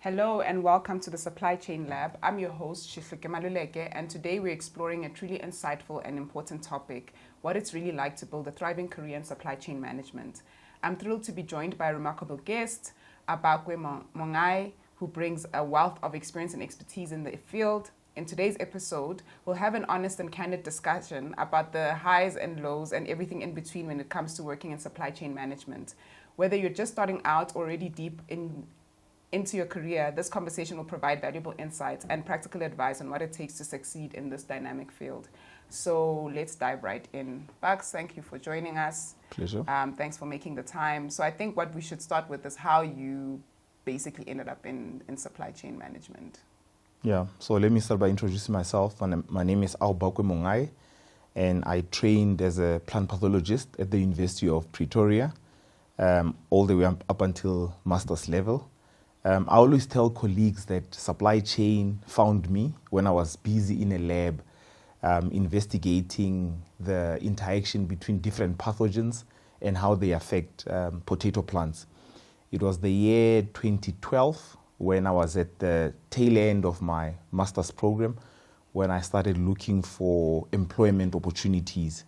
Hello and welcome to the Supply Chain Lab. I'm your host, Xihluke Maluleke, and today we're exploring a truly insightful and important topic, what it's really like to build a thriving career in supply chain management. I'm thrilled to be joined by a remarkable guest, Xihluke Maluleke, who brings a wealth of experience and expertise in the field. In today's episode, we'll have an honest and candid discussion about the highs and lows and everything in between when it comes to working in supply chain management. Whether you're just starting out or already deep into your career, this conversation will provide valuable insights and practical advice on what it takes to succeed in this dynamic field. So let's dive right in. Bucks, thank you for joining us. Pleasure. Thanks for making the time. So I think what we should start with is how you basically ended up in supply chain management. Yeah, so let me start by introducing myself. My name is Xihluke Maluleke, and I trained as a plant pathologist at the University of Pretoria, all the way up until master's level. I always tell colleagues that supply chain found me when I was busy in a lab investigating the interaction between different pathogens and how they affect potato plants. It was the year 2012 when I was at the tail end of my master's program when I started looking for employment opportunities.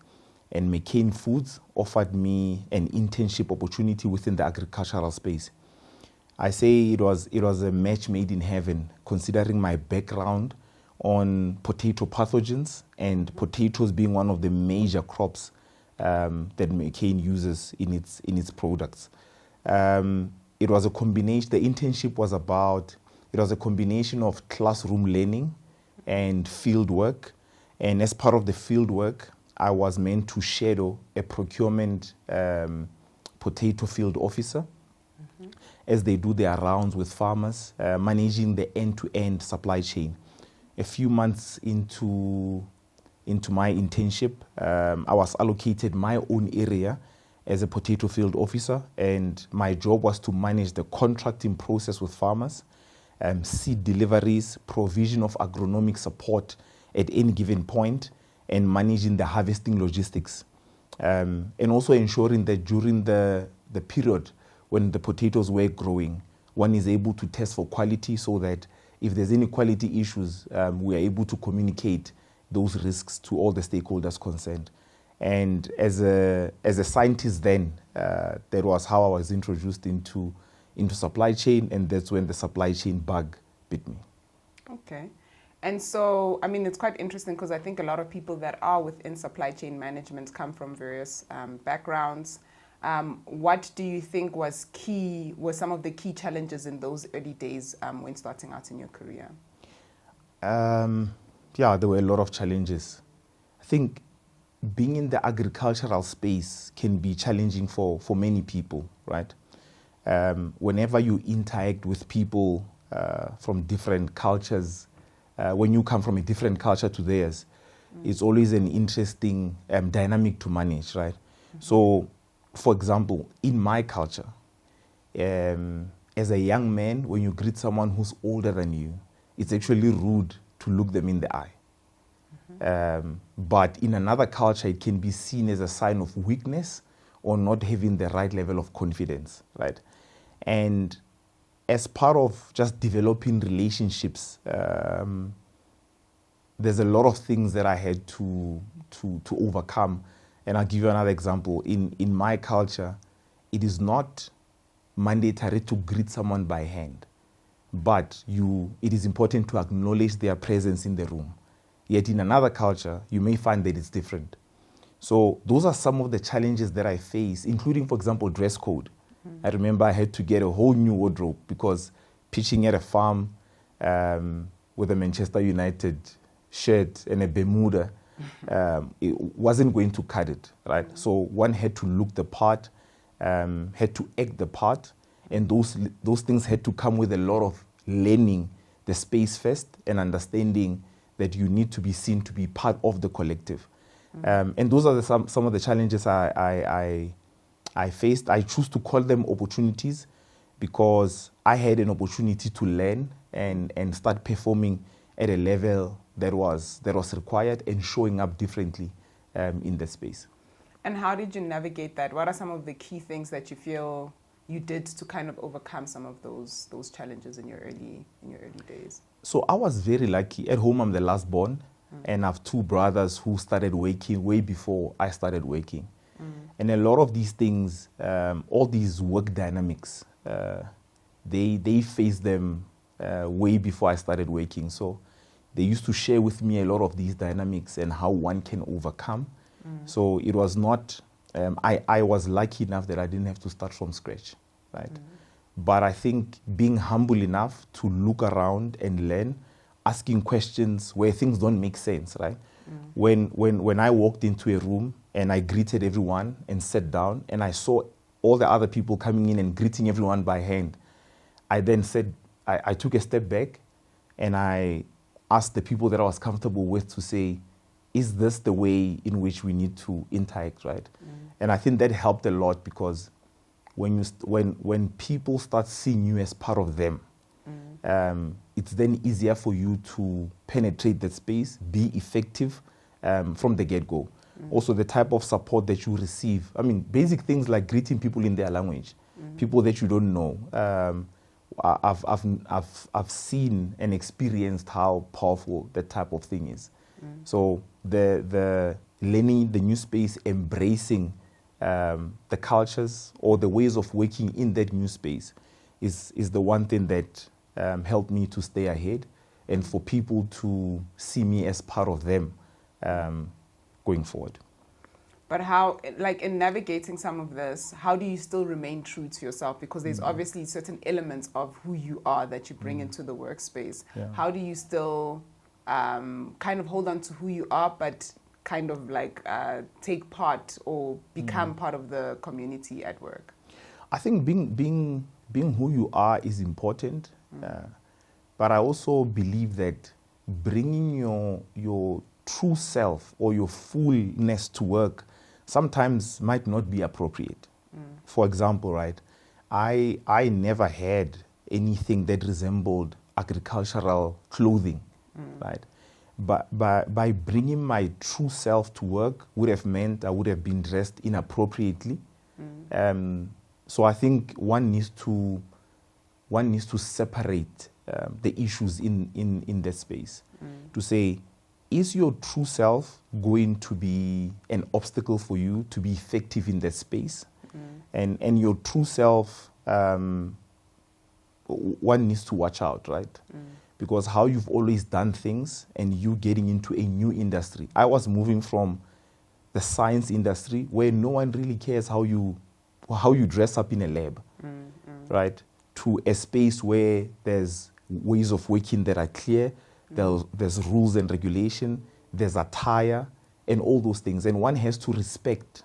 And McCain Foods offered me an internship opportunity within the agricultural space. I say it was a match made in heaven, considering my background on potato pathogens and potatoes being one of the major crops that McCain uses in its products. It was a combination. The internship was a combination of classroom learning and field work. And as part of the field work, I was meant to shadow a procurement potato field officer as they do their rounds with farmers, managing the end-to-end supply chain. A few months into my internship, I was allocated my own area as a potato field officer, and my job was to manage the contracting process with farmers, seed deliveries, provision of agronomic support at any given point, and managing the harvesting logistics. And also ensuring that during the period when the potatoes were growing, one is able to test for quality so that if there's any quality issues, we are able to communicate those risks to all the stakeholders concerned. And as a scientist then, that was how I was introduced into supply chain, and that's when the supply chain bug bit me. Okay. And so, I mean, it's quite interesting because I think a lot of people that are within supply chain management come from various backgrounds. What do you think were some of the key challenges in those early days when starting out in your career? Yeah, there were a lot of challenges. I think being in the agricultural space can be challenging for many people, right? Whenever you interact with people from different cultures, when you come from a different culture to theirs, it's always an interesting dynamic to manage, right? So, for example, in my culture, as a young man, when you greet someone who's older than you, it's actually rude to look them in the eye. But in another culture, it can be seen as a sign of weakness or not having the right level of confidence, right? And as part of just developing relationships, there's a lot of things that I had to overcome. And I'll give you another example. In my culture, it is not mandatory to greet someone by hand, but it is important to acknowledge their presence in the room. Yet in another culture, you may find that it's different. So those are some of the challenges that I face, including, for example, dress code. I remember I had to get a whole new wardrobe because pitching at a farm with a Manchester United shirt and a Bermuda, it wasn't going to cut it, right? So one had to look the part, had to act the part, and those things had to come with a lot of learning the space first and understanding that you need to be seen to be part of the collective. And those are some of the challenges I faced. I choose to call them opportunities because I had an opportunity to learn and start performing at a level that was required and showing up differently in the space. And how did you navigate that? What are some of the key things that you feel you did to kind of overcome some of those challenges in your early days? So I was very lucky. At home, I'm the last born, and I have two brothers who started working way before I started working. And a lot of these things, all these work dynamics, they faced them way before I started working. So they used to share with me a lot of these dynamics and how one can overcome. So it was not, I was lucky enough that I didn't have to start from scratch, right? But I think being humble enough to look around and learn, asking questions where things don't make sense, right? When I walked into a room and I greeted everyone and sat down and I saw all the other people coming in and greeting everyone by hand, I then said, I took a step back and I asked the people that I was comfortable with to say, is this the way in which we need to interact, right? And I think that helped a lot because when people start seeing you as part of them, it's then easier for you to penetrate that space, be effective from the get-go. Also, the type of support that you receive. I mean, basic things like greeting people in their language, people that you don't know. I've seen and experienced how powerful that type of thing is. So the learning the new space, embracing the cultures or the ways of working in that new space is the one thing that helped me to stay ahead and for people to see me as part of them going forward. But how, like in navigating some of this, how do you still remain true to yourself? Because there's obviously certain elements of who you are that you bring into the workspace. Yeah. How do you still kind of hold on to who you are, but kind of like take part or become part of the community at work? I think being who you are is important, but I also believe that bringing your true self or your fullness to work sometimes might not be appropriate. For example, right, I never had anything that resembled agricultural clothing, right? But by bringing my true self to work would have meant I would have been dressed inappropriately. So I think one needs to separate the issues in that space to say, is your true self going to be an obstacle for you to be effective in that space? And your true self, one needs to watch out, right? Because how you've always done things and you getting into a new industry. I was moving from the science industry where no one really cares how you dress up in a lab, right? To a space where there's ways of working that are clear, there's rules and regulation, there's attire, and all those things. And one has to respect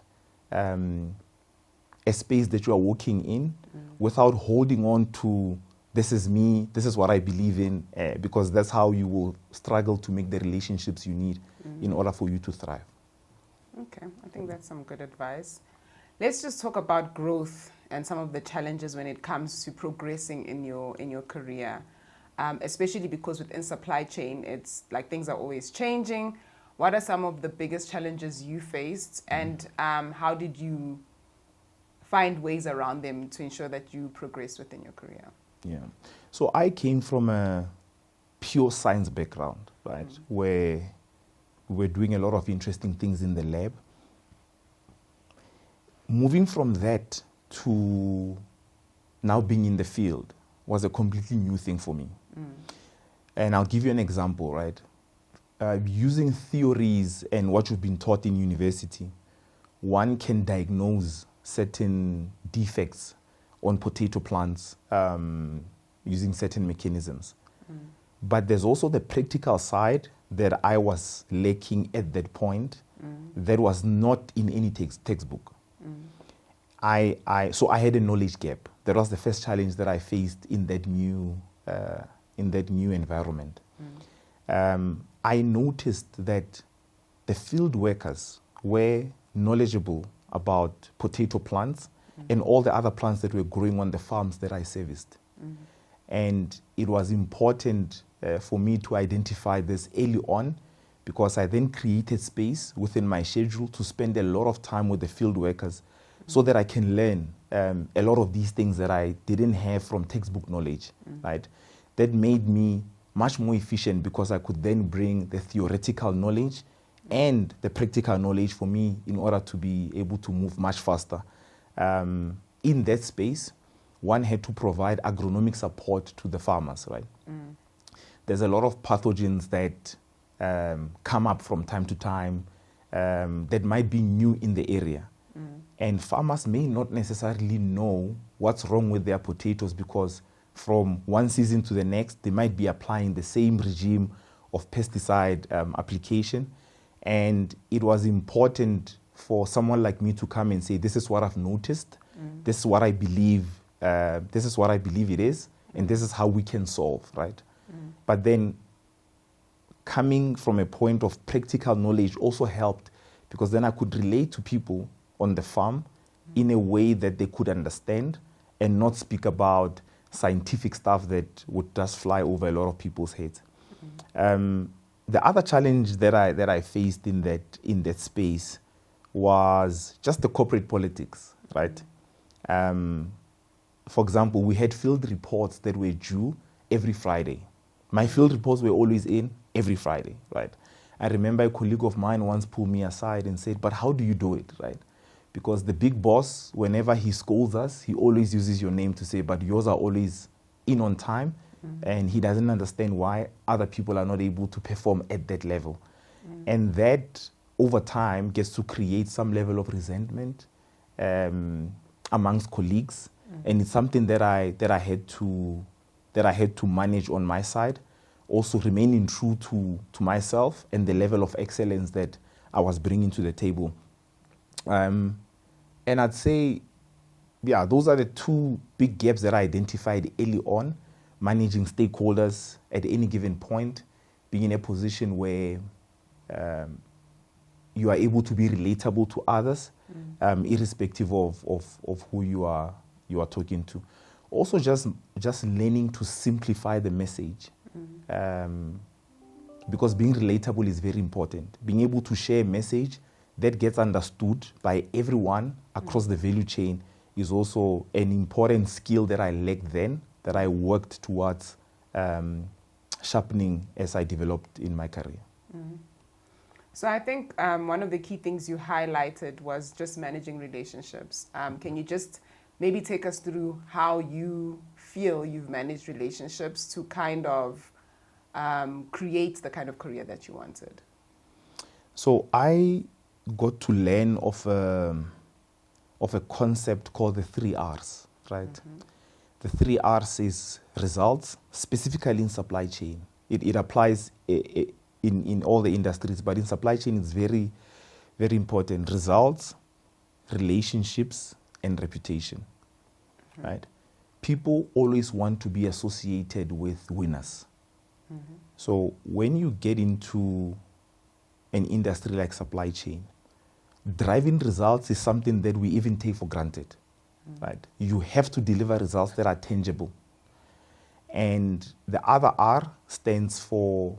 a space that you are working in without holding on to, this is me, this is what I believe in, because that's how you will struggle to make the relationships you need in order for you to thrive. Okay, I think that's some good advice. Let's just talk about growth and some of the challenges when it comes to progressing in your career. Especially because within supply chain, it's like things are always changing. What are some of the biggest challenges you faced, and how did you find ways around them to ensure that you progressed within your career? Yeah. So I came from a pure science background, right, where we were doing a lot of interesting things in the lab. Moving from that to now being in the field was a completely new thing for me. And I'll give you an example, right? Using theories and what you've been taught in university, one can diagnose certain defects on potato plants using certain mechanisms. But there's also the practical side that I was lacking at that point that was not in any textbook. So I had a knowledge gap. That was the first challenge that I faced in that new environment. I noticed that the field workers were knowledgeable about potato plants and all the other plants that were growing on the farms that I serviced. And it was important for me to identify this early on, because I then created space within my schedule to spend a lot of time with the field workers so that I can learn a lot of these things that I didn't have from textbook knowledge, right? That made me much more efficient because I could then bring the theoretical knowledge and the practical knowledge for me in order to be able to move much faster. In that space, one had to provide agronomic support to the farmers, right? There's a lot of pathogens that come up from time to time that might be new in the area. And farmers may not necessarily know what's wrong with their potatoes because from one season to the next, they might be applying the same regime of pesticide application. And it was important for someone like me to come and say, this is what I've noticed, this is what I believe, it is, and this is how we can solve, right? But then coming from a point of practical knowledge also helped because then I could relate to people on the farm in a way that they could understand and not speak about scientific stuff that would just fly over a lot of people's heads. The other challenge that I faced in that space was just the corporate politics, right? For example, we had field reports that were due every Friday. My field reports were always in every Friday, right? I remember a colleague of mine once pulled me aside and said, but how do you do it, right? Because the big boss, whenever he scolds us, he always uses your name to say, but yours are always in on time. And he doesn't understand why other people are not able to perform at that level. And that, over time, gets to create some level of resentment amongst colleagues. And it's something that I had to manage on my side, also remaining true to myself and the level of excellence that I was bringing to the table. And I'd say, yeah, those are the two big gaps that I identified early on, managing stakeholders at any given point, being in a position where you are able to be relatable to others, irrespective of who you are talking to. Also just learning to simplify the message, because being relatable is very important. Being able to share a message that gets understood by everyone across the value chain is also an important skill that I lacked then, that I worked towards sharpening as I developed in my career. So I think one of the key things you highlighted was just managing relationships. Can you just maybe take us through how you feel you've managed relationships to kind of create the kind of career that you wanted? So I got to learn of a concept called the 3 R's, right? The 3 R's is results, specifically in supply chain. It applies in all the industries, but in supply chain it's very, very important. Results, relationships, and reputation, right? People always want to be associated with winners. So when you get into an industry like supply chain, driving results is something that we even take for granted, right? You have to deliver results that are tangible. And the other R stands for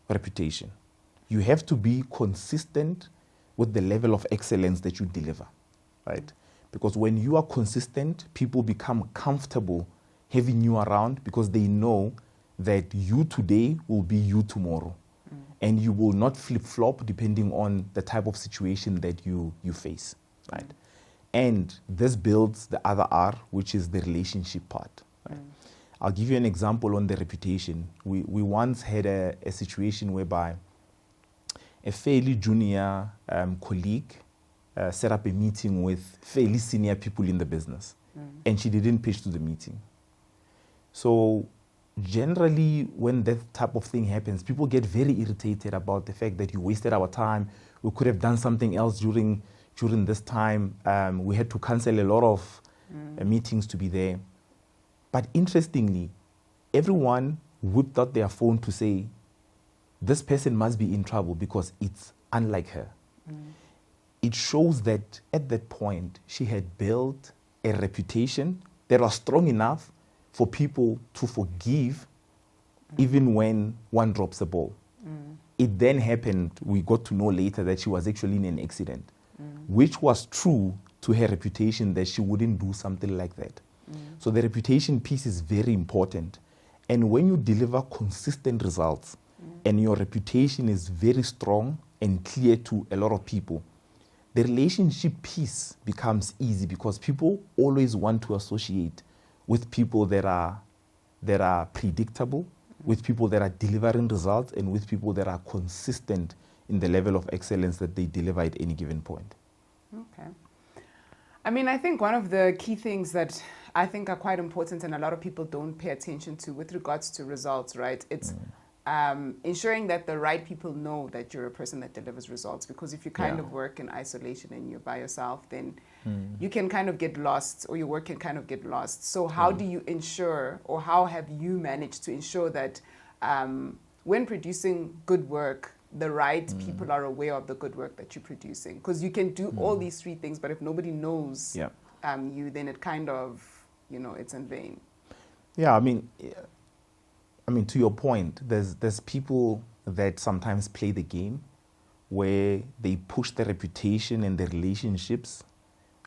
reputation. You have to be consistent with the level of excellence that you deliver, right? Because when you are consistent, people become comfortable having you around because they know that you today will be you tomorrow. And you will not flip-flop depending on the type of situation that you face, right? And this builds the other R, which is the relationship part, right? I'll give you an example on the reputation. We once had a situation whereby a fairly junior colleague set up a meeting with fairly senior people in the business, and she didn't pitch to the meeting. So generally, when that type of thing happens, people get very irritated about the fact that you wasted our time. We could have done something else during this time. We had to cancel a lot of meetings to be there. But interestingly, everyone whipped out their phone to say, this person must be in trouble because it's unlike her. It shows that at that point, she had built a reputation that was strong enough for people to forgive even when one drops the ball. It then happened, we got to know later that she was actually in an accident, which was true to her reputation that she wouldn't do something like that. So the reputation piece is very important. And when you deliver consistent results and your reputation is very strong and clear to a lot of people, the relationship piece becomes easy because people always want to associate with people that are predictable, with people that are delivering results, and with people that are consistent in the level of excellence that they deliver at any given point. Okay. I mean, I think one of the key things that I think are quite important and a lot of people don't pay attention to with regards to results, right? It's ensuring that the right people know that you're a person that delivers results. Because if you kind of work in isolation and you're by yourself, then you can kind of get lost, or your work can kind of get lost. So how do you ensure, or how have you managed to ensure that when producing good work, the right people are aware of the good work that you're producing? Because you can do all these three things, but if nobody knows you, then it kind of, it's in vain. Yeah, I mean, to your point, there's people that sometimes play the game where they push their reputation and their relationships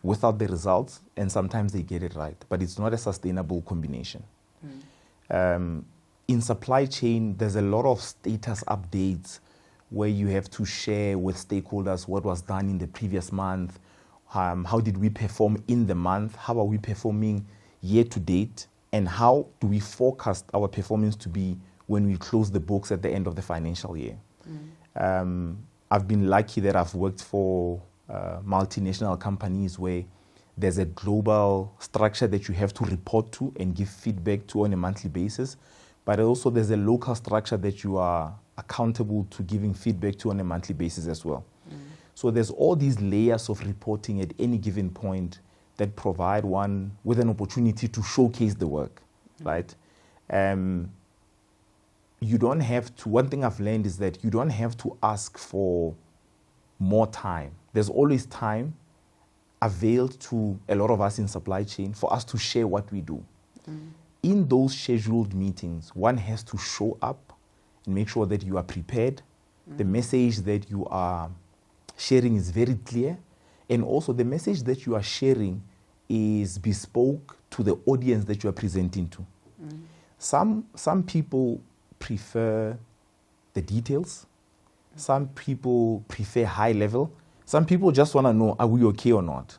without the results, and sometimes they get it right, but it's not a sustainable combination. In supply chain, there's a lot of status updates where you have to share with stakeholders what was done in the previous month, how did we perform in the month, how are we performing year to date, and how do we forecast our performance to be when we close the books at the end of the financial year. I've been lucky that I've worked for multinational companies where there's a global structure that you have to report to and give feedback to on a monthly basis, but also there's a local structure that you are accountable to giving feedback to on a monthly basis as well. So there's all these layers of reporting at any given point that provide one with an opportunity to showcase the work, right? You don't have to, one thing I've learned is that you don't have to ask for more time. There's always time availed to a lot of us in supply chain for us to share what we do. In those scheduled meetings, one has to show up and make sure that you are prepared. The message that you are sharing is very clear, and also the message that you are sharing is bespoke to the audience that you are presenting to. Some people prefer the details. Some people prefer high level. Some people just want to know, are we okay or not?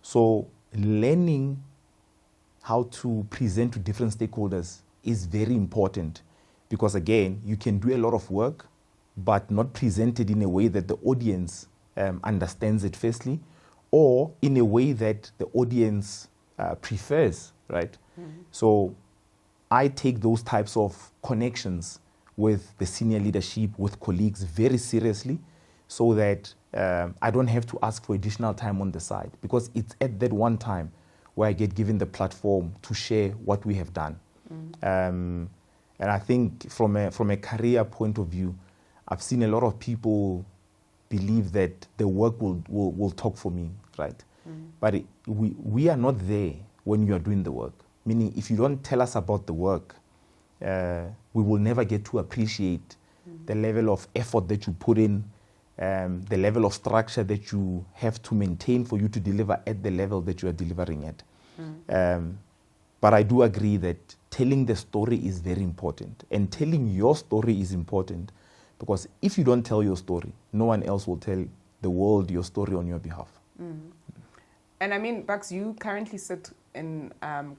So learning how to present to different stakeholders is very important, because again, you can do a lot of work, but not present it in a way that the audience understands it firstly, or in a way that the audience prefers, right? So I take those types of connections with the senior leadership, with colleagues very seriously, so that I don't have to ask for additional time on the side, because it's at that one time where I get given the platform to share what we have done. And I think from a career point of view, I've seen a lot of people believe that the work will talk for me, right? But we are not there when you are doing the work. Meaning, if you don't tell us about the work, we will never get to appreciate the level of effort that you put in, the level of structure that you have to maintain for you to deliver at the level that you are delivering at. But I do agree that telling the story is very important, and telling your story is important, because if you don't tell your story, no one else will tell the world your story on your behalf. And I mean, Bucks, you currently sit in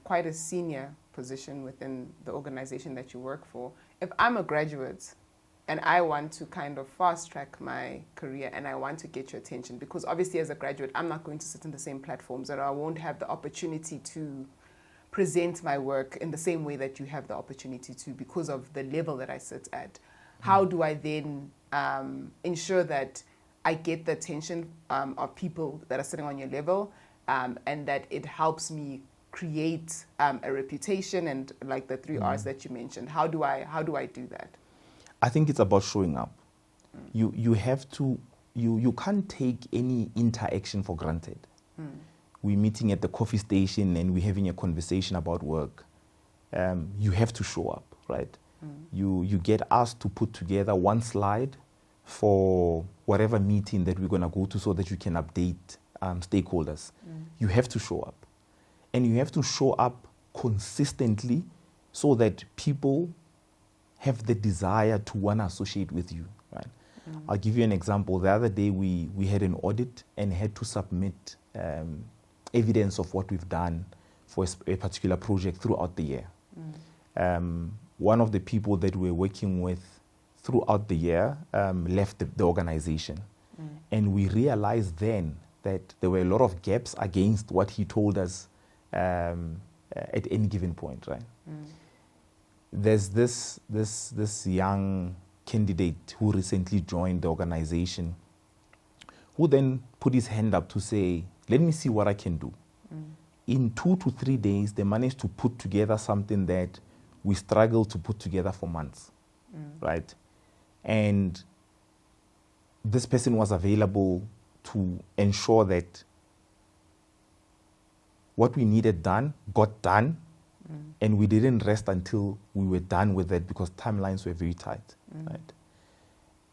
quite a senior position within the organization that you work for. If I'm a graduate and I want to kind of fast track my career and I want to get your attention, because obviously as a graduate, I'm not going to sit in the same platforms, and I won't have the opportunity to present my work in the same way that you have the opportunity to, because of the level that I sit at. How do I then ensure that I get the attention of people that are sitting on your level, and that it helps me create a reputation and like the 3 R's that you mentioned? How do I do that? I think it's about showing up. You have to, you can't take any interaction for granted. We're meeting at the coffee station and we're having a conversation about work. You have to show up, right? You get asked to put together one slide for whatever meeting that we're going to go to, so that you can update stakeholders. You have to show up. And you have to show up consistently so that people have the desire to want to associate with you, right? I'll give you an example. The other day we had an audit and had to submit evidence of what we've done for a particular project throughout the year. One of the people that we're working with throughout the year left the organization. And we realized then that there were a lot of gaps against what he told us at any given point, right? There's this young candidate who recently joined the organization who then put his hand up to say, let me see what I can do. In 2 to 3 days, they managed to put together something that we struggled to put together for months, right? And this person was available to ensure that what we needed done got done, and we didn't rest until we were done with it because timelines were very tight, right?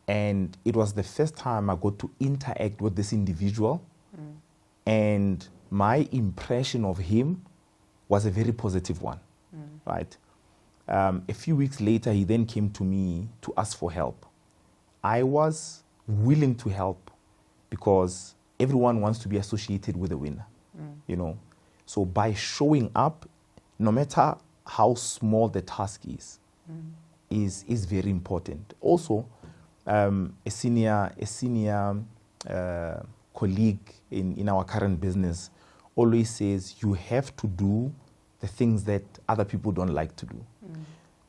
And it was the first time I got to interact with this individual, and my impression of him was a very positive one, right? A few weeks later, he then came to me to ask for help. I was willing to help because everyone wants to be associated with a winner, you know. So by showing up, no matter how small the task is very important. Also, a senior colleague in our current business always says you have to do the things that other people don't like to do.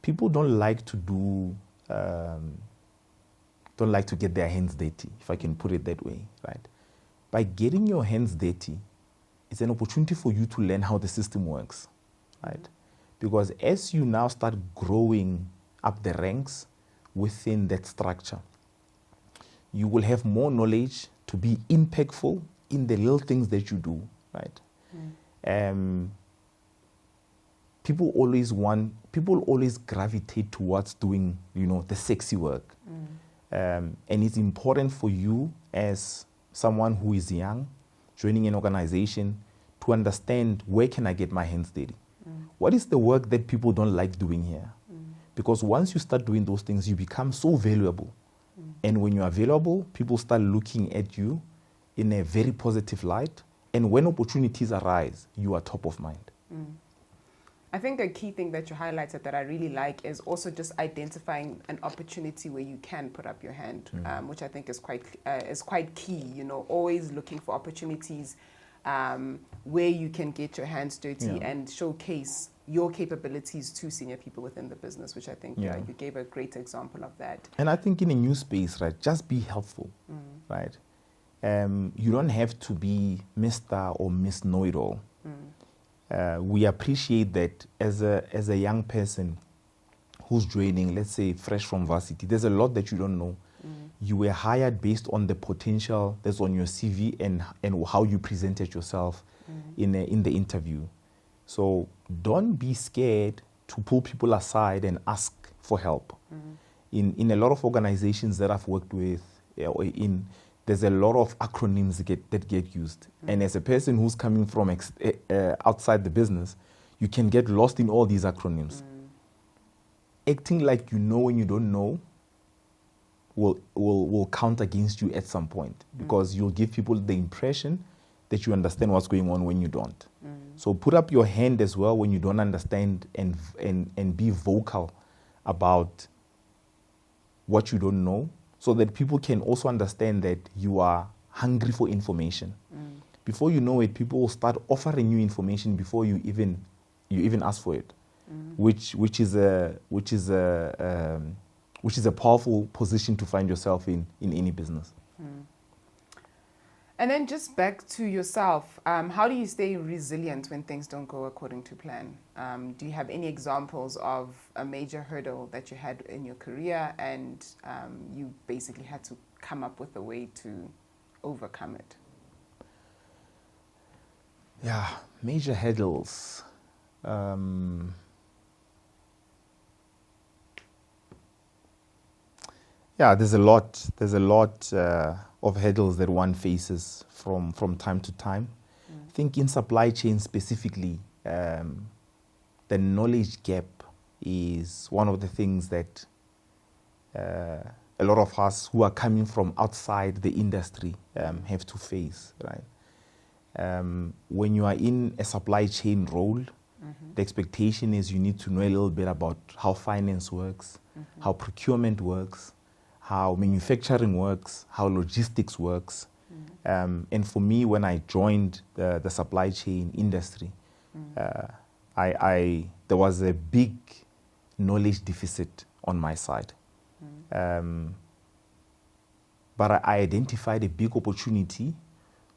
People don't like to do, don't like to get their hands dirty, if I can put it that way, right? By getting your hands dirty, it's an opportunity for you to learn how the system works, right? Because as you now start growing up the ranks within that structure, you will have more knowledge to be impactful in the little things that you do, right? People always gravitate towards doing, you know, the sexy work. And it's important for you as someone who is young, joining an organization, to understand where can I get my hands dirty? What is the work that people don't like doing here? Because once you start doing those things, you become so valuable. And when you are valuable, people start looking at you in a very positive light. And when opportunities arise, you are top of mind. I think a key thing that you highlighted that I really like is also just identifying an opportunity where you can put up your hand, which I think is quite key. You know, always looking for opportunities where you can get your hands dirty and showcase your capabilities to senior people within the business, which I think you gave a great example of that. And I think in a new space, right, just be helpful, right? You don't have to be Mr. or Miss Know-it-all. We appreciate that as a young person who's joining, let's say fresh from varsity, there's a lot that you don't know. You were hired based on the potential that's on your CV and how you presented yourself in the interview. So don't be scared to pull people aside and ask for help. In a lot of organizations that I've worked with, there's a lot of acronyms that get used. And as a person who's coming from outside the business, you can get lost in all these acronyms. Acting like you know when you don't know will count against you at some point, because you'll give people the impression that you understand what's going on when you don't. So put up your hand as well when you don't understand, and be vocal about what you don't know, so that people can also understand that you are hungry for information. Before you know it, people will start offering you information before you even ask for it, which is a powerful position to find yourself in any business. And then just back to yourself, how do you stay resilient when things don't go according to plan? Do you have any examples of a major hurdle that you had in your career and you basically had to come up with a way to overcome it? Yeah, major hurdles. Yeah, there's a lot of hurdles that one faces from time to time. I think in supply chain specifically, the knowledge gap is one of the things that a lot of us who are coming from outside the industry have to face, right? When you are in a supply chain role, the expectation is you need to know a little bit about how finance works, how procurement works, how manufacturing works, how logistics works. And for me, when I joined the supply chain industry, there was a big knowledge deficit on my side. But I identified a big opportunity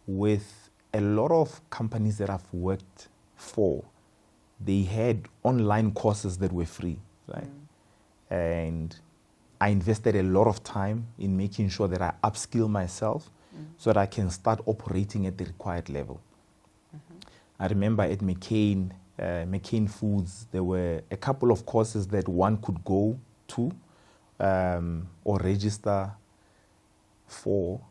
with a lot of companies that I've worked for. They had online courses that were free, right? And I invested a lot of time in making sure that I upskill myself so that I can start operating at the required level. I remember at McCain Foods, there were a couple of courses that one could go to or register for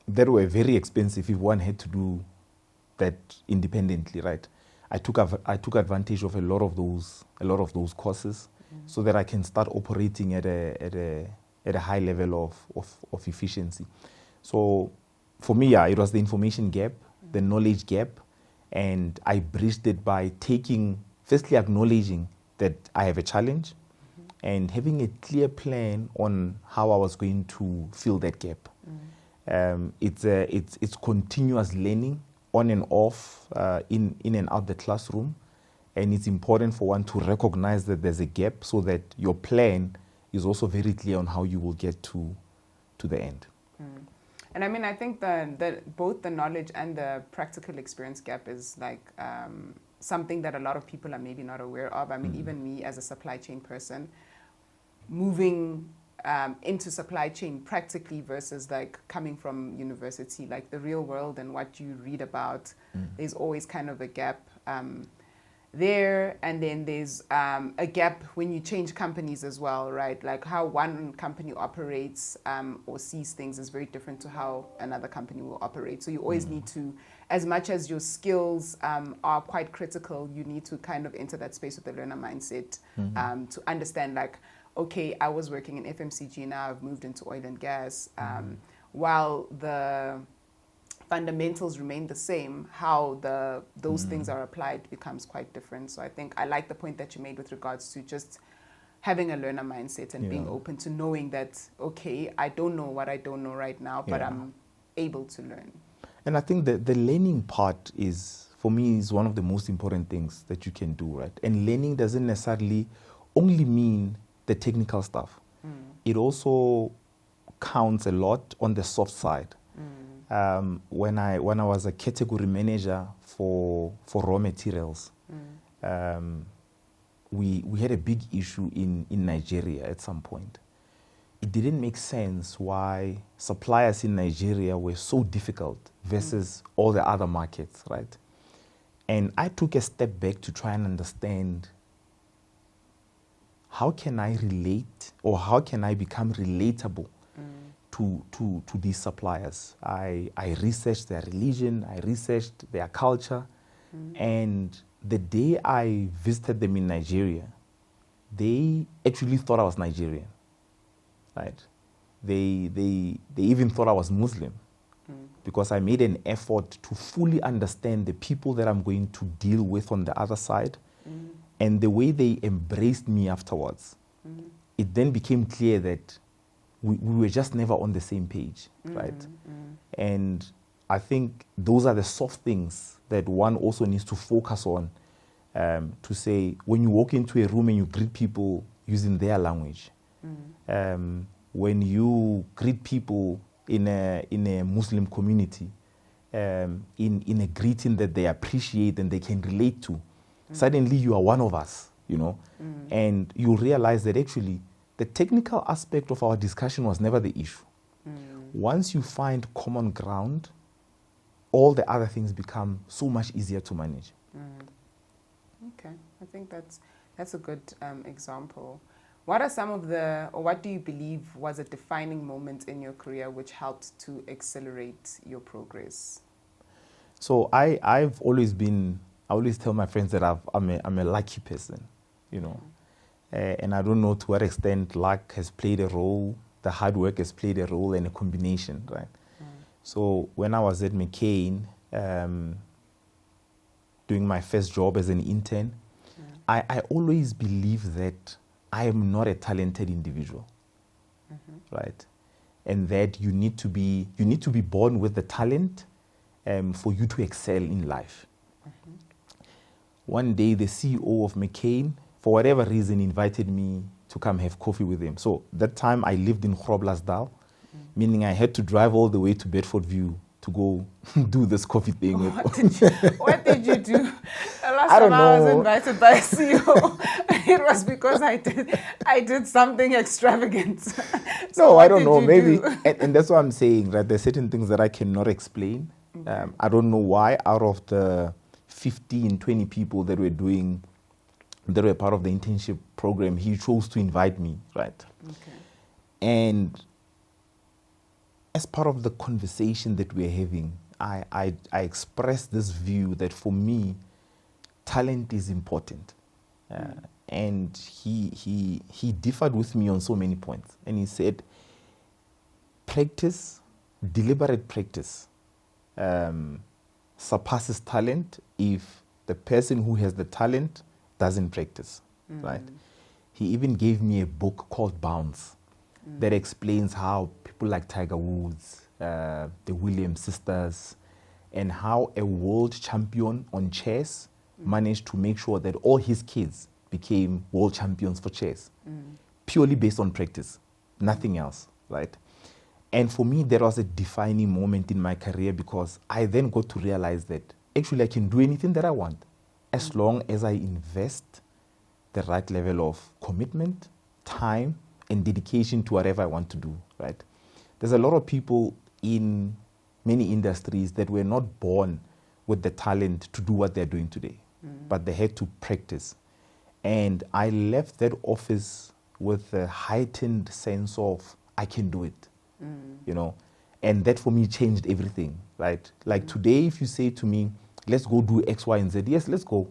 that were very expensive if one had to do that independently, right? I took advantage of a lot of those courses so that I can start operating at a high level of efficiency. So for me, it was the information gap, the knowledge gap, and I bridged it by firstly acknowledging that I have a challenge and having a clear plan on how I was going to fill that gap. It's continuous learning on and off, in and out the classroom, and it's important for one to recognize that there's a gap so that your plan is also very clear on how you will get to the end. And I mean, I think that both the knowledge and the practical experience gap is like something that a lot of people are maybe not aware of. I mean, even me as a supply chain person, moving into supply chain practically versus like coming from university, like the real world and what you read about, there's always kind of a gap there. And then there's a gap when you change companies as well, right? Like how one company operates or sees things is very different to how another company will operate. So you always need to, as much as your skills are quite critical, you need to kind of enter that space with the learner mindset to understand like, okay, I was working in FMCG, now I've moved into oil and gas. While the fundamentals remain the same, how those things are applied becomes quite different. So I think I like the point that you made with regards to just having a learner mindset and being open to knowing that, okay, I don't know what I don't know right now, but I'm able to learn. And I think that the learning part for me, is one of the most important things that you can do, right? And learning doesn't necessarily only mean the technical stuff. It also counts a lot on the soft side. When I was a category manager for raw materials, we had a big issue in Nigeria at some point. It didn't make sense why suppliers in Nigeria were so difficult versus all the other markets, right? And I took a step back to try and understand, how can I relate, or how can I become relatable to these suppliers? I researched their religion, I researched their culture, and the day I visited them in Nigeria, they actually thought I was Nigerian, right? They even thought I was Muslim, because I made an effort to fully understand the people that I'm going to deal with on the other side. And the way they embraced me afterwards, it then became clear that we were just never on the same page, right? And I think those are the soft things that one also needs to focus on, to say, when you walk into a room and you greet people using their language, when you greet people in a Muslim community, in a greeting that they appreciate and they can relate to, suddenly you are one of us, and you realize that actually the technical aspect of our discussion was never the issue. Once you find common ground, all the other things become so much easier to manage. Okay, I think that's a good example. What are some of the, or what do you believe was a defining moment in your career which helped to accelerate your progress? So I always tell my friends that I'm a lucky person, you know. And I don't know to what extent luck has played a role, the hard work has played a role, and a combination, right? So when I was at McCain, doing my first job as an intern, I always believe that I am not a talented individual, right? And that you need to be born with the talent for you to excel in life. One day, the CEO of McCain, for whatever reason, invited me to come have coffee with him. So that time, I lived in Groblersdal, meaning I had to drive all the way to Bedfordview to go do this coffee thing. What did you do? Last I don't time I was know. invited by a CEO, it was because I did something extravagant. So No, what I don't did know. you Maybe, do? and that's what I'm saying, right? There's certain things that I cannot explain. I don't know why out of the 15, 20 people that were part of the internship program, he chose to invite me, right? Okay. And as part of the conversation that we're having, I expressed this view that for me, talent is important. And he differed with me on so many points. And he said, practice, deliberate practice, surpasses talent if the person who has the talent doesn't practice, right? He even gave me a book called Bounce that explains how people like Tiger Woods, the Williams sisters, and how a world champion on chess managed to make sure that all his kids became world champions for chess, purely based on practice, nothing else, right? And for me, that was a defining moment in my career because I then got to realize that actually I can do anything that I want as long as I invest the right level of commitment, time, and dedication to whatever I want to do, right? There's a lot of people in many industries that were not born with the talent to do what they're doing today, but they had to practice. And I left that office with a heightened sense of, I can do it, you know? And that for me changed everything, right? Like today, if you say to me, let's go do X, Y, and Z, yes, let's go.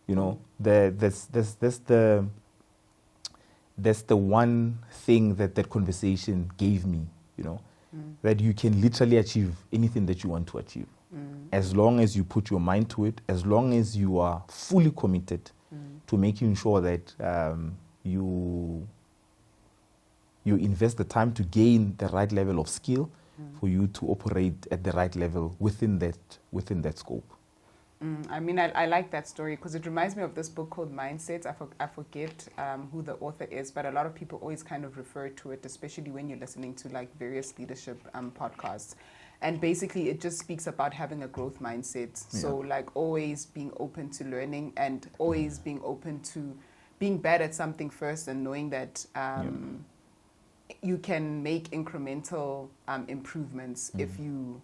You know, that's the one thing that conversation gave me, you know, that you can literally achieve anything that you want to achieve. As long as you put your mind to it, as long as you are fully committed to making sure that you invest the time to gain the right level of skill for you to operate at the right level within that scope. I mean, I like that story because it reminds me of this book called Mindsets. I forget who the author is, but a lot of people always kind of refer to it, especially when you're listening to like various leadership podcasts. And basically, it just speaks about having a growth mindset. So like always being open to learning and always being open to being bad at something first and knowing that you can make incremental improvements if you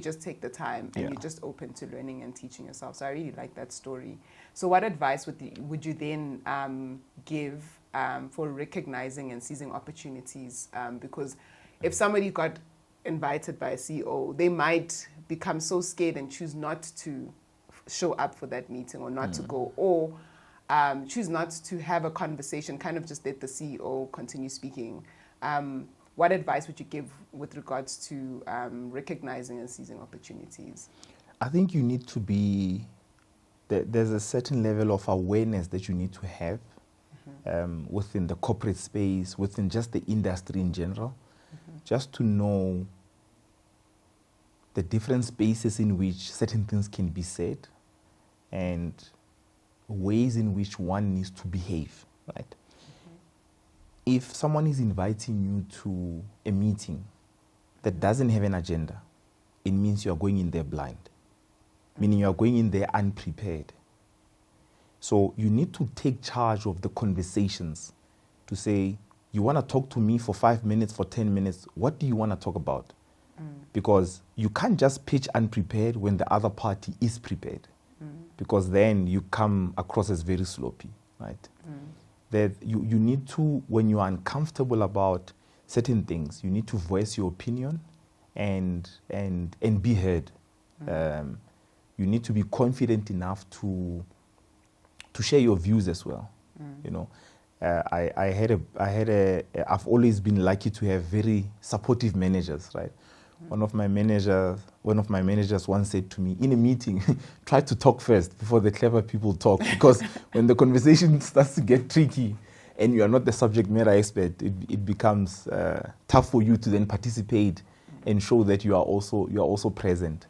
just take the time and you're just open to learning and teaching yourself. So I really like that story. So what advice would you then give for recognizing and seizing opportunities? Because if somebody got invited by a CEO, they might become so scared and choose not to show up for that meeting or not to go, or choose not to have a conversation, kind of just let the CEO continue speaking. What advice would you give with regards to recognizing and seizing opportunities? I think you need to be, there's a certain level of awareness that you need to have within the corporate space, within just the industry in general, just to know the different spaces in which certain things can be said and ways in which one needs to behave, right? If someone is inviting you to a meeting that doesn't have an agenda, it means you are going in there blind, meaning you are going in there unprepared. So you need to take charge of the conversations to say, you want to talk to me for 5 minutes, for 10 minutes, what do you want to talk about? Because you can't just pitch unprepared when the other party is prepared, because then you come across as very sloppy, right? that you need to, when you are uncomfortable about certain things, you need to voice your opinion and be heard. You need to be confident enough to share your views as well. You know, I've always been lucky to have very supportive managers, right? One of my managers once said to me in a meeting, try to talk first before the clever people talk, because when the conversation starts to get tricky and you are not the subject matter expert, it becomes tough for you to then participate and show that you are also present.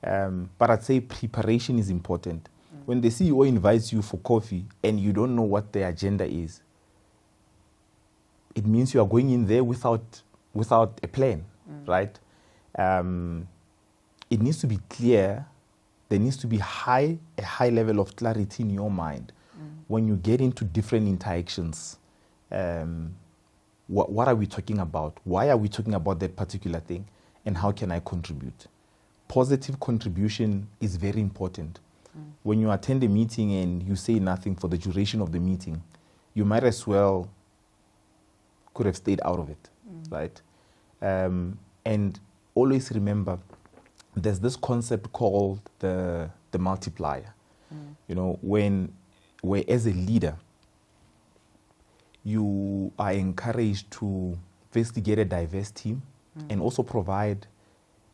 But I'd say preparation is important. When the CEO invites you for coffee and you don't know what the agenda is, it means you are going in there without a plan, right? It needs to be clear. There needs to be a high level of clarity in your mind when you get into different interactions. What are we talking about? Why are we talking about that particular thing? And how can I contribute? Positive contribution is very important. When you attend a meeting and you say nothing for the duration of the meeting, you might as well could have stayed out of it, right? And always remember, there's this concept called the multiplier. You know, where as a leader, you are encouraged to firstly get a diverse team and also provide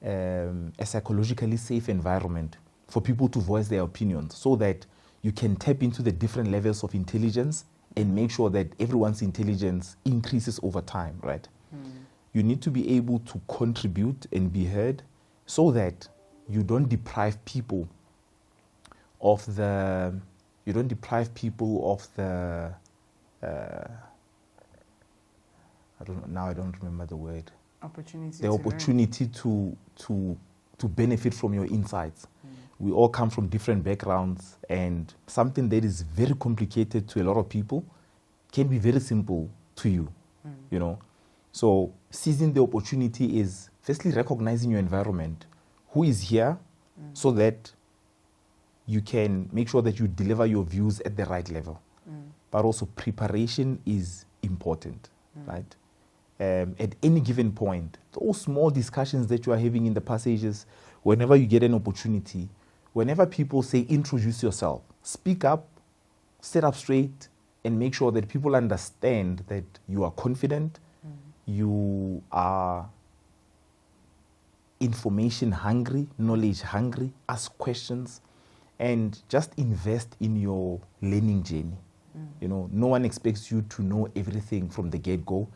a psychologically safe environment for people to voice their opinions, so that you can tap into the different levels of intelligence and make sure that everyone's intelligence increases over time, right? You need to be able to contribute and be heard, so that you don't deprive people of the I don't remember the word. Opportunity to benefit from your insights. We all come from different backgrounds, and something that is very complicated to a lot of people can be very simple to you, you know. So seizing the opportunity is firstly recognizing your environment, who is here, so that you can make sure that you deliver your views at the right level. But also preparation is important, right? At any given point, those small discussions that you are having in the passages, whenever you get an opportunity, whenever people say introduce yourself, speak up, sit up straight, and make sure that people understand that you are confident, you are information hungry, knowledge hungry, ask questions, and just invest in your learning journey. You know, no one expects you to know everything from the get-go,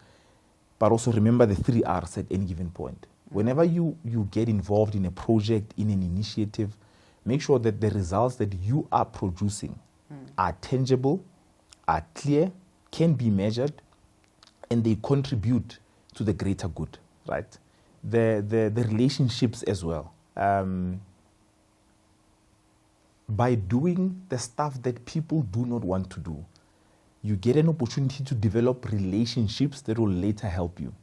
but also remember the 3 R's at any given point. Whenever you get involved in a project, in an initiative, make sure that the results that you are producing are tangible, are clear, can be measured, and they contribute to the greater good, right? The relationships as well. By doing the stuff that people do not want to do, you get an opportunity to develop relationships that will later help you.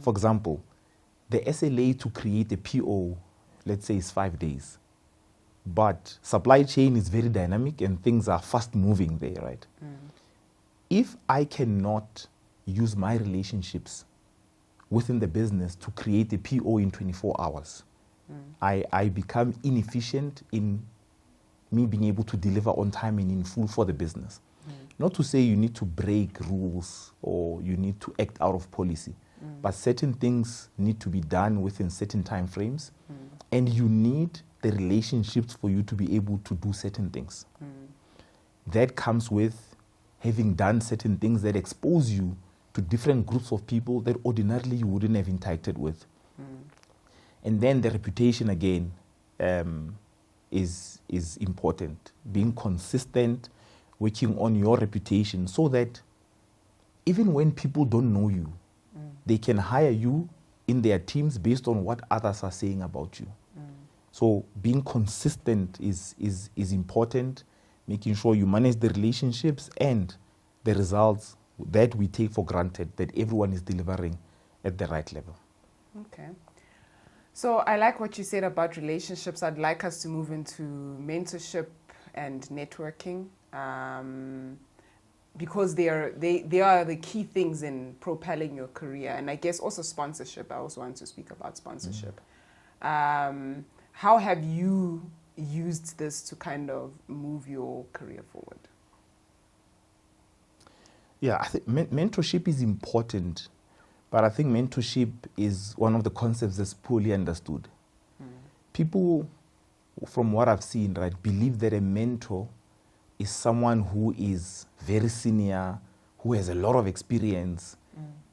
For example, the SLA to create a PO, let's say, is 5 days. But supply chain is very dynamic and things are fast moving there, right? If I cannot use my relationships within the business to create a PO in 24 hours, I become inefficient in me being able to deliver on time and in full for the business. Not to say you need to break rules or you need to act out of policy, but certain things need to be done within certain time frames, and you need the relationships for you to be able to do certain things. That comes with having done certain things that expose you to different groups of people that ordinarily you wouldn't have interacted with. And then the reputation again is important. Being consistent, working on your reputation, so that even when people don't know you, they can hire you in their teams based on what others are saying about you. So being consistent is important, making sure you manage the relationships and the results that we take for granted, that everyone is delivering at the right level. Okay. So I like what you said about relationships. I'd like us to move into mentorship and networking. because they are the key things in propelling your career. And I guess also sponsorship. I also want to speak about sponsorship. How have you used this to kind of move your career forward? Yeah, I think mentorship is important, but I think mentorship is one of the concepts that's poorly understood. People, from what I've seen, right, believe that a mentor is someone who is very senior, who has a lot of experience,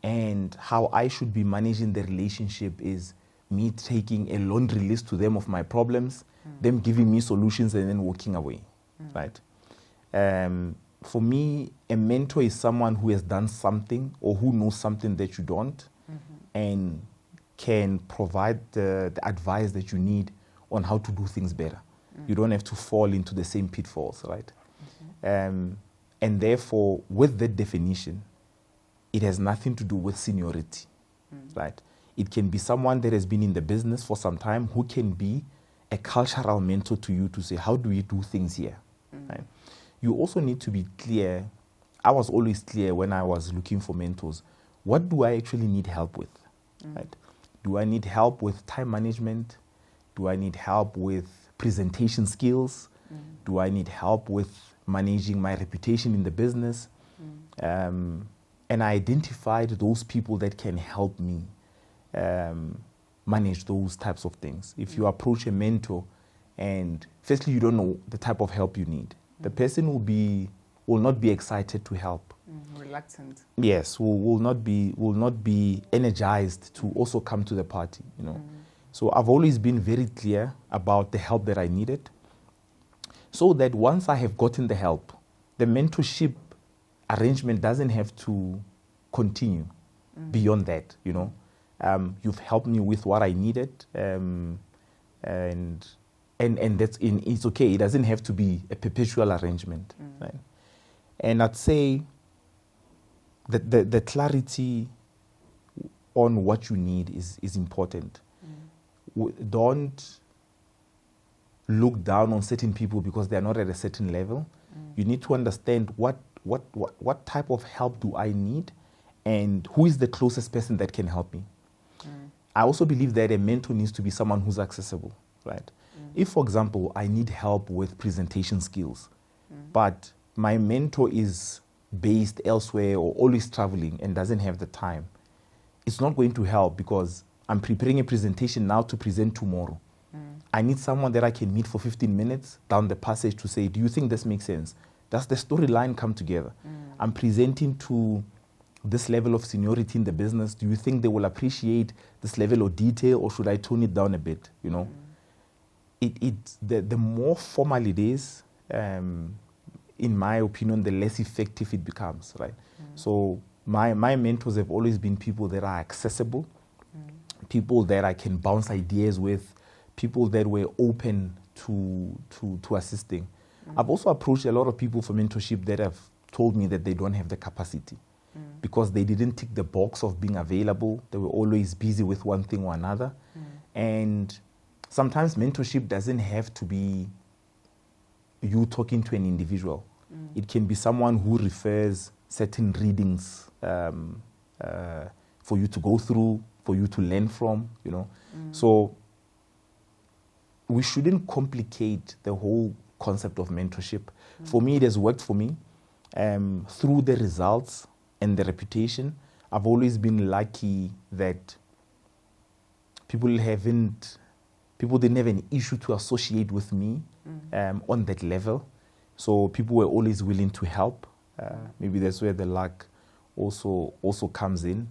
and how I should be managing the relationship is me taking a laundry list to them of my problems, them giving me solutions, and then walking away, right? For me, a mentor is someone who has done something or who knows something that you don't, and can provide the advice that you need on how to do things better. You don't have to fall into the same pitfalls, right? And therefore, with that definition, it has nothing to do with seniority, right? It can be someone that has been in the business for some time who can be a cultural mentor to you to say, how do we do things here, right? You also need to be clear. I was always clear when I was looking for mentors. What do I actually need help with, right? Do I need help with time management? Do I need help with presentation skills? Do I need help with managing my reputation in the business? And I identified those people that can help me manage those types of things. If you approach a mentor and firstly you don't know the type of help you need, the person will not be excited to help. Reluctant. Yes, will not be energized to also come to the party, you know. So I've always been very clear about the help that I needed, so that once I have gotten the help, the mentorship arrangement doesn't have to continue beyond that, you know. You've helped me with what I needed, and it's okay. It doesn't have to be a perpetual arrangement, right? And I'd say that the clarity on what you need is important. Don't look down on certain people because they're not at a certain level. You need to understand what type of help do I need, and who is the closest person that can help me. I also believe that a mentor needs to be someone who's accessible, right? If, for example, I need help with presentation skills, but my mentor is based elsewhere or always traveling and doesn't have the time, it's not going to help because I'm preparing a presentation now to present tomorrow. I need someone that I can meet for 15 minutes down the passage to say, do you think this makes sense? Does the storyline come together? I'm presenting to this level of seniority in the business. Do you think they will appreciate this level of detail, or should I tone it down a bit? You know, the more formal it is, in my opinion, the less effective it becomes, right? So my mentors have always been people that are accessible, people that I can bounce ideas with, people that were open to assisting. I've also approached a lot of people for mentorship that have told me that they don't have the capacity because they didn't tick the box of being available. They were always busy with one thing or another. And sometimes mentorship doesn't have to be you talking to an individual. It can be someone who refers certain readings for you to go through, for you to learn from, you know. So we shouldn't complicate the whole concept of mentorship. For me, it has worked for me. Through the results and the reputation, I've always been lucky that people didn't have an issue to associate with me on that level. So people were always willing to help. Maybe that's where the luck also comes in.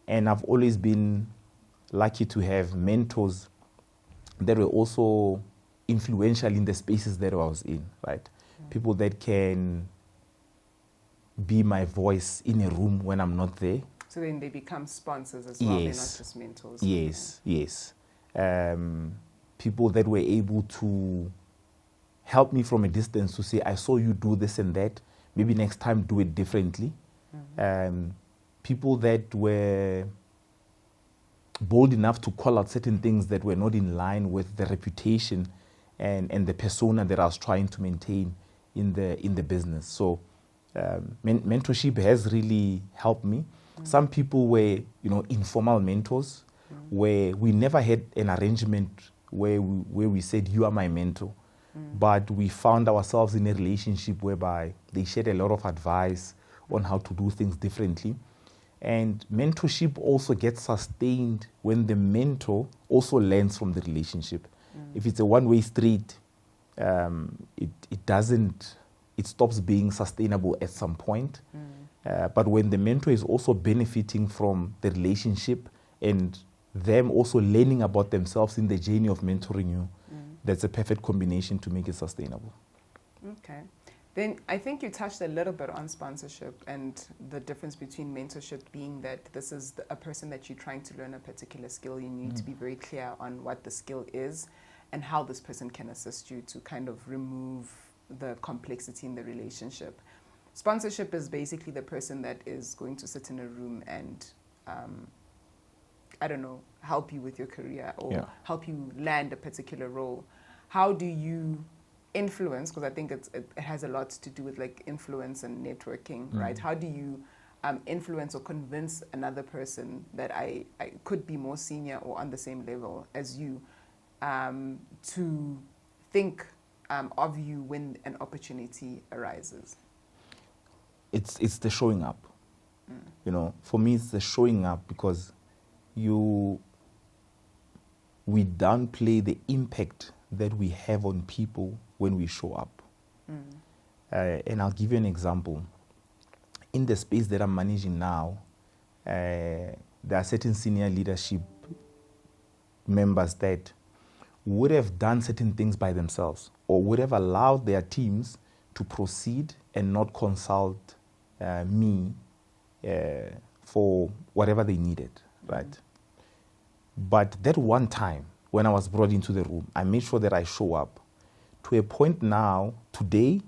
And I've always been lucky to have mentors that were also influential in the spaces that I was in, right? People that can be my voice in a room when I'm not there. So then they become sponsors as well, they're not just mentors. Yes. People that were able to help me from a distance to say, I saw you do this and that, maybe next time do it differently. People that were bold enough to call out certain things that were not in line with the reputation and the persona that I was trying to maintain in the business. So mentorship has really helped me. Some people were, informal mentors, where we never had an arrangement where we said, you are my mentor. But we found ourselves in a relationship whereby they shared a lot of advice on how to do things differently. And mentorship also gets sustained when the mentor also learns from the relationship. If it's a one-way street, it stops being sustainable at some point. But when the mentor is also benefiting from the relationship and them also learning about themselves in the journey of mentoring you, that's a perfect combination to make it sustainable. Okay. Then I think you touched a little bit on sponsorship and the difference between mentorship being that this is a person that you're trying to learn a particular skill. You need to be very clear on what the skill is and how this person can assist you to kind of remove the complexity in the relationship. Sponsorship is basically the person that is going to sit in a room and, help you with your career or help you land a particular role. How do you influence, because I think it has a lot to do with like influence and networking, right? How do you influence or convince another person that I could be more senior or on the same level as you to think of you when an opportunity arises? It's the showing up. For me, it's the showing up because we downplay the impact that we have on people when we show up. And I'll give you an example. In the space that I'm managing now, there are certain senior leadership members that would have done certain things by themselves or would have allowed their teams to proceed and not consult me for whatever they needed, right? But that one time when I was brought into the room, I made sure that I show up to a point now, today,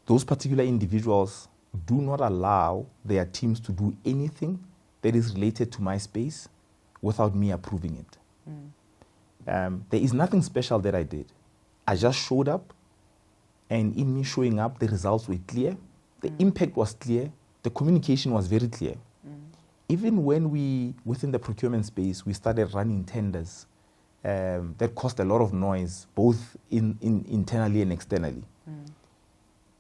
those particular individuals do not allow their teams to do anything that is related to my space without me approving it. There is nothing special that I did. I just showed up, and in me showing up, the results were clear, the impact was clear, the communication was very clear. Even when within the procurement space, we started running tenders that caused a lot of noise, both internally and externally.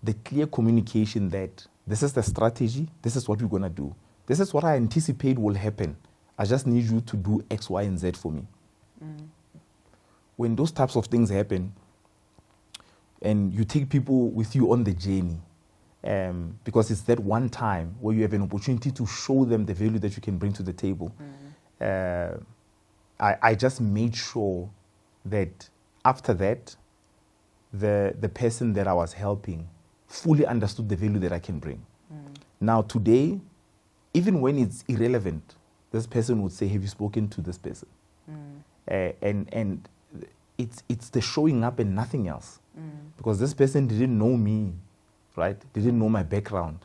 The clear communication that this is the strategy, this is what we're going to do, this is what I anticipate will happen. I just need you to do X, Y, and Z for me. When those types of things happen, and you take people with you on the journey, because it's that one time where you have an opportunity to show them the value that you can bring to the table. I just made sure that after that, the person that I was helping fully understood the value that I can bring. Now today, even when it's irrelevant, this person would say, have you spoken to this person? And it's the showing up and nothing else. Because this person didn't know me, right? Didn't know my background.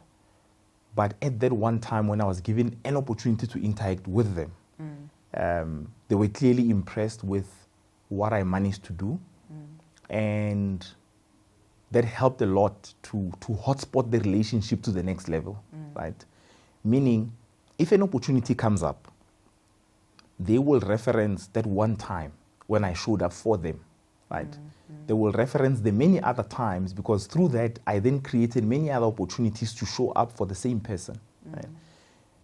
But at that one time when I was given an opportunity to interact with them, they were clearly impressed with what I managed to do. And that helped a lot to hotspot the relationship to the next level, right? Meaning, if an opportunity comes up, they will reference that one time when I showed up for them, right? They will reference the many other times, because through that, I then created many other opportunities to show up for the same person.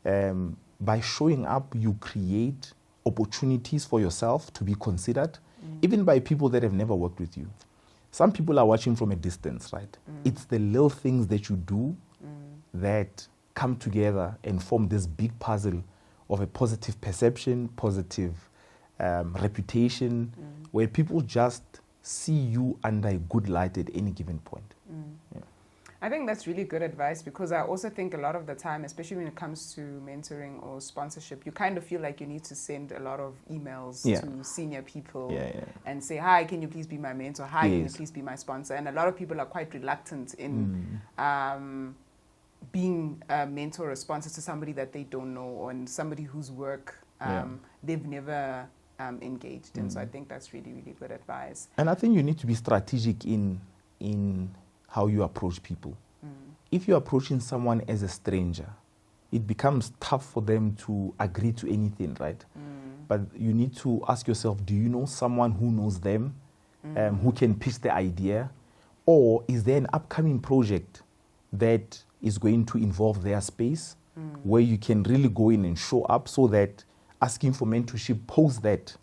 Right? By showing up, you create opportunities for yourself to be considered, even by people that have never worked with you. Some people are watching from a distance, right? It's the little things that you do that come together and form this big puzzle of a positive perception, positive reputation, where people just see you under a good light at any given point. I think that's really good advice, because I also think a lot of the time, especially when it comes to mentoring or sponsorship, you kind of feel like you need to send a lot of emails to senior people and say, hi, can you please be my mentor? Hi, can you please be my sponsor? And a lot of people are quite reluctant in being a mentor or sponsor to somebody that they don't know, or somebody whose work they've never engaged in. So I think that's really, really good advice. And I think you need to be strategic in how you approach people. if you're approaching someone as a stranger, it becomes tough for them to agree to anything, right? But you need to ask yourself, do you know someone who knows them, who can pitch the idea? Or is there an upcoming project that is going to involve their space where you can really go in and show up, so that asking for mentorship post that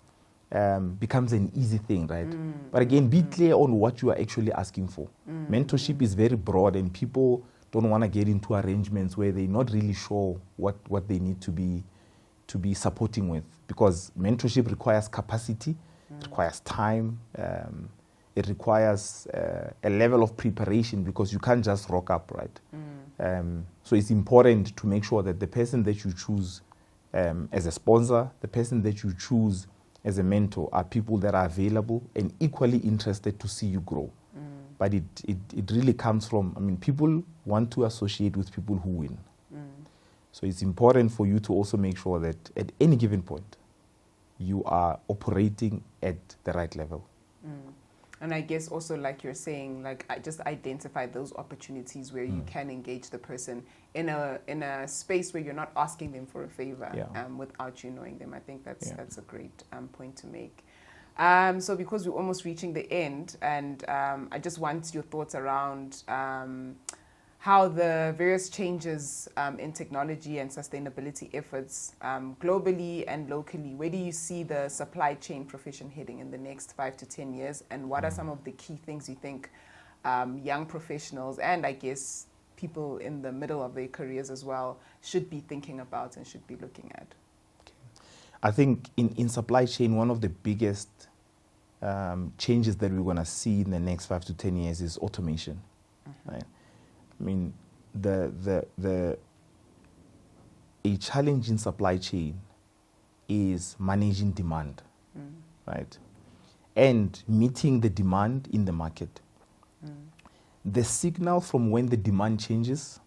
becomes an easy thing, right? But again, be clear on what you are actually asking for. Mentorship is very broad, and people don't want to get into arrangements where they're not really sure what they need to be supporting with, because mentorship requires capacity, it requires time, it requires a level of preparation, because you can't just rock up, right? So it's important to make sure that the person that you choose as a sponsor, the person that you choose as a mentor, are people that are available and equally interested to see you grow. But it really comes from, I mean, people want to associate with people who win. So it's important for you to also make sure that at any given point, you are operating at the right level. And I guess also, like you're saying, like just identify those opportunities where you can engage the person in a space where you're not asking them for a favor without you knowing them. I think that's a great point to make. So because we're almost reaching the end, and I just want your thoughts around how the various changes in technology and sustainability efforts globally and locally, where do you see the supply chain profession heading in the next 5 to 10 years? And what are some of the key things you think young professionals, and I guess people in the middle of their careers as well, should be thinking about and should be looking at? I think in supply chain, one of the biggest changes that we're going to see in the next 5 to 10 years is automation. Right? I mean, a challenge in supply chain is managing demand, right? And meeting the demand in the market. The signal from when the demand changes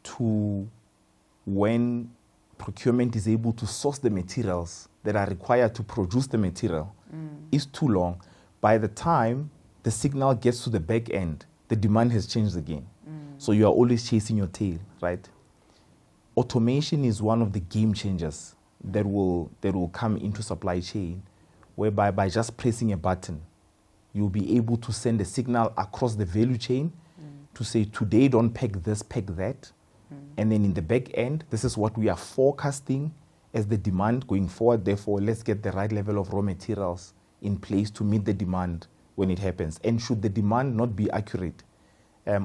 to when procurement is able to source the materials that are required to produce the material is too long. By the time the signal gets to the back end, the demand has changed again. So you are always chasing your tail, right? Automation is one of the game changers that will come into supply chain, whereby by just pressing a button, you'll be able to send a signal across the value chain to say, today don't pack this, pack that. And then in the back end, this is what we are forecasting as the demand going forward. Therefore, let's get the right level of raw materials in place to meet the demand when it happens. And should the demand not be accurate,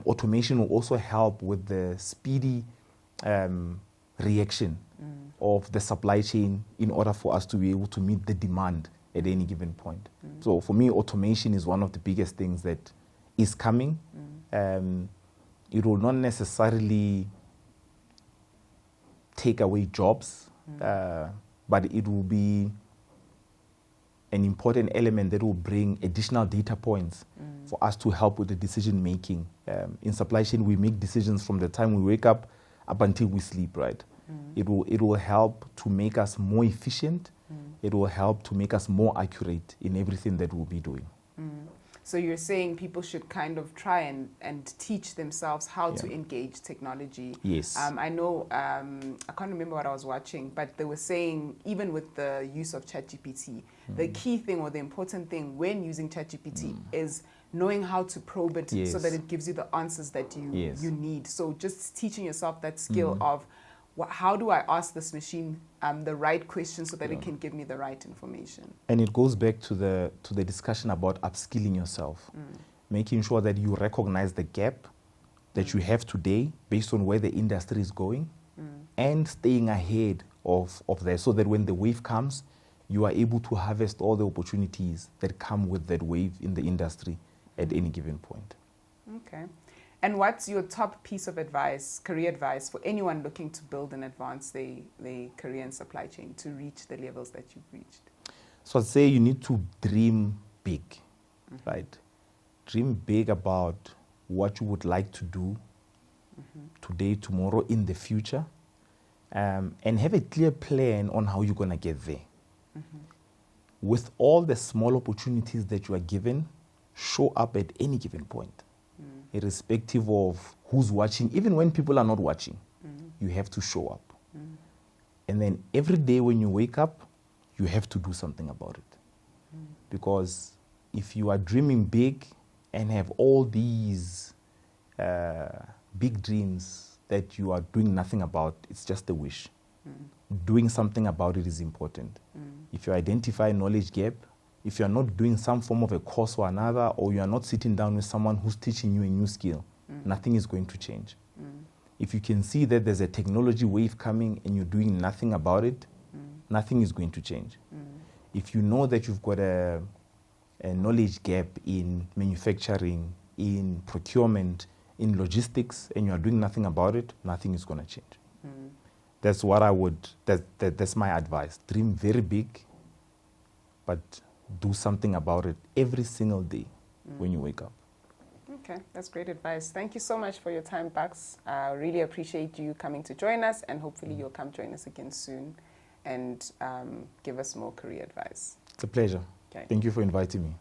automation will also help with the speedy reaction of the supply chain in order for us to be able to meet the demand at any given point. So for me, automation is one of the biggest things that is coming. It will not necessarily take away jobs, but it will be an important element that will bring additional data points for us to help with the decision making. In supply chain, we make decisions from the time we wake up until we sleep, right? It will help to make us more efficient. It will help to make us more accurate in everything that we'll be doing. So you're saying people should kind of try and teach themselves how to engage technology. Yes. I know, I can't remember what I was watching, but they were saying even with the use of ChatGPT, the key thing or the important thing when using ChatGPT is knowing how to probe it so that it gives you the answers that you need. So just teaching yourself that skill of how do I ask this machine the right questions so that it can give me the right information. And it goes back to the discussion about upskilling yourself, making sure that you recognize the gap that you have today based on where the industry is going, and staying ahead of that, so that when the wave comes, you are able to harvest all the opportunities that come with that wave in the industry at any given point. Okay. And what's your top piece of advice, career advice, for anyone looking to build and advance their career in supply chain to reach the levels that you've reached? So I'd say you need to dream big, right? Dream big about what you would like to do today, tomorrow, in the future, and have a clear plan on how you're going to get there. With all the small opportunities that you are given, show up at any given point, irrespective of who's watching, even when people are not watching, you have to show up. And then every day when you wake up, you have to do something about it. Because if you are dreaming big and have all these big dreams that you are doing nothing about, it's just a wish. Doing something about it is important. If you identify a knowledge gap, if you're not doing some form of a course or another, or you're not sitting down with someone who's teaching you a new skill, nothing is going to change. If you can see that there's a technology wave coming and you're doing nothing about it, nothing is going to change. If you know that you've got a knowledge gap in manufacturing, in procurement, in logistics, and you are doing nothing about it, nothing is going to change. That's what I would, that's my advice. Dream very big, but do something about it every single day when you wake up. Okay, that's great advice. Thank you so much for your time, Pax. I really appreciate you coming to join us, and hopefully you'll come join us again soon and give us more career advice. It's a pleasure. Okay. Thank you for inviting me.